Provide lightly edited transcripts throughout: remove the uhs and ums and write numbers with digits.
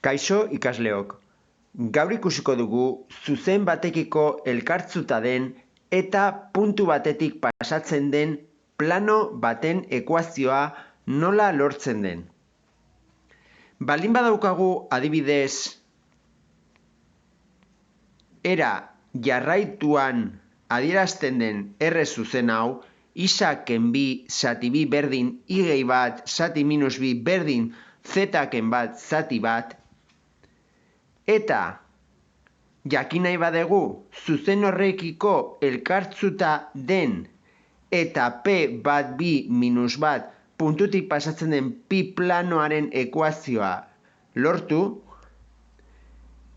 Kaixo ikasleok, gaur ikusiko dugu zuzen batekiko elkartzuta den eta puntu batetik pasatzen den plano baten ekuazioa nola lortzen den. Baldin badaukagu adibidez, era jarraituan adierazten den R zuzen hau, isaken bi zati bi berdin i bat zati minus bi berdin zetaken bat zati bat, eta jakin nahi badegu zuzen horrekiko elkartzuta den eta P bat bi minus bat puntutik pasatzen den pi planoaren ekuazioa lortu,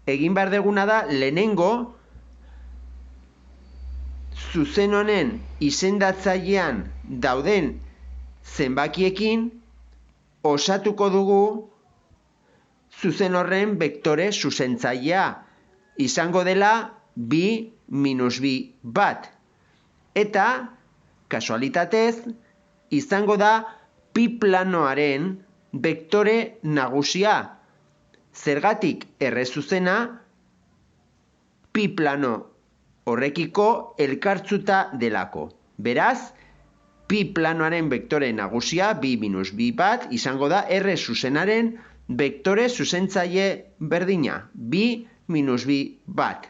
egin behar deguna da lehenengo zuzen honen izendatzailean dauden zenbakiekin osatuko dugu zuzen horren bektore zuzentzailea izango dela bi minus bi bat. Eta, kasualitatez, izango da pi planoaren bektore nagusia. Zergatik R zuzena pi plano horrekiko elkartzuta delako. Beraz, pi planoaren bektore nagusia, bi minus bi bat, izango da R zuzenaren bektore zuzentzaile berdina, bi minus bi bat.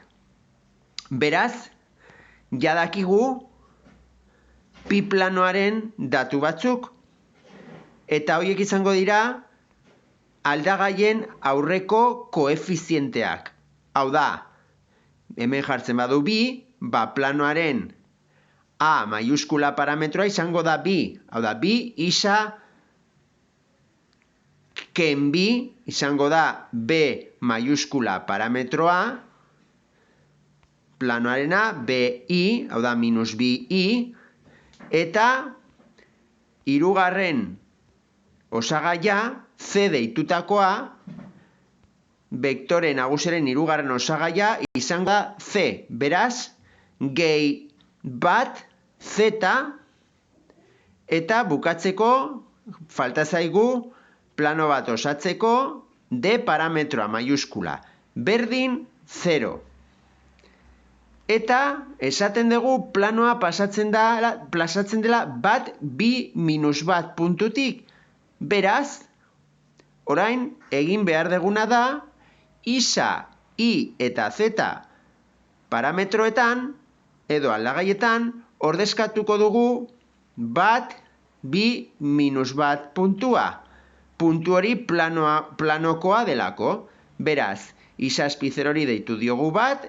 Beraz, jadakigu pi planoaren datu batzuk, eta horiek izango dira aldagaien aurreko koefizienteak. Hau da, hemen jartzen badu bi, planoaren A maiuskula parametroa izango da bi. Hau da, bi isa ken bi izango da B maiuskula parametroa, planoarena BI, hau da, minus BI, eta hirugarren osagaia C deitutakoa, bektore nagusiaren hirugarren osagaia izango da C. Beraz, gehi bat Z, eta bukatzeko falta zaigu plano bat osatzeko D parametroa maiuskula, berdin 0. Eta esaten dugu planoa pasatzen dela bat bi minus bat puntutik. Beraz, orain egin behar deguna da isa, I eta Z parametroetan edo aldagaietan ordezkatuko dugu bat bi minus bat puntua. Puntu hori planokoa delako. Beraz, isa azpizeroari deitu diogu bat,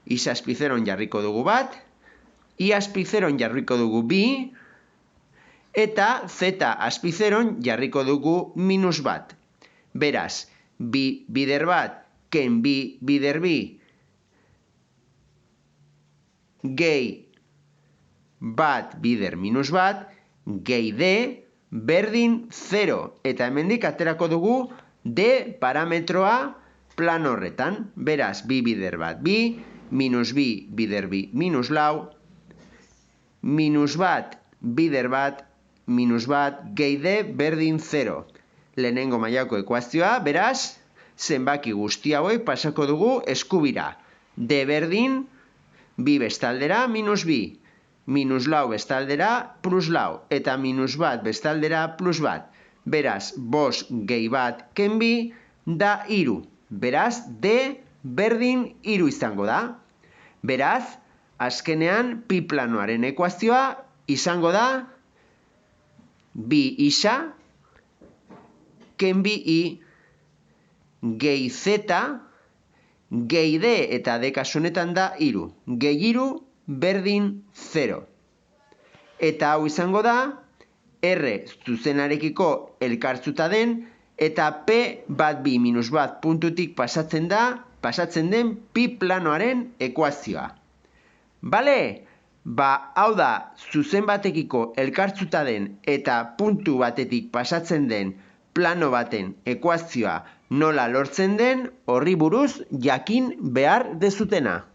isa azpizeron jarriko dugu bat, I azpizeron jarriko dugu bi, eta Z azpizeron jarriko dugu minus bat. Beraz, bi bider bat, ken bi bider bi, gehi bat bider minus bat, gehi D, berdin 0. Eta hemendik aterako dugu D parametroa plano horretan. Beraz, bi bider bat bi, minus bi bider bi minus lau, minus bat bider bat, minus bat, gehi D berdin 0. Lehenengo mailako ekuazioa, beraz, zenbaki guzti hauek pasako dugu eskubira. D berdin, bi bestaldera minus bi, minus lau bestaldera plus lau, eta minus bat bestaldera plus bat. Beraz, bost gehi bat ken bi da iru. Beraz, D berdin iru izango da. Beraz, azkenean pi planoaren ekuazioa izango da bi isa ken bi I gehi Z gehi D, eta D kasunetan da iru. Gehi iru berdin 0. Eta hau izango da R zuzenarekiko elkartzuta den eta P bat bi minus bat puntutik pasatzen den pi planoaren ekuazioa. Bale? Hau da zuzen batekiko elkartzuta den eta puntu batetik pasatzen den plano baten ekuazioa nola lortzen den horri buruz jakin behar dezutena.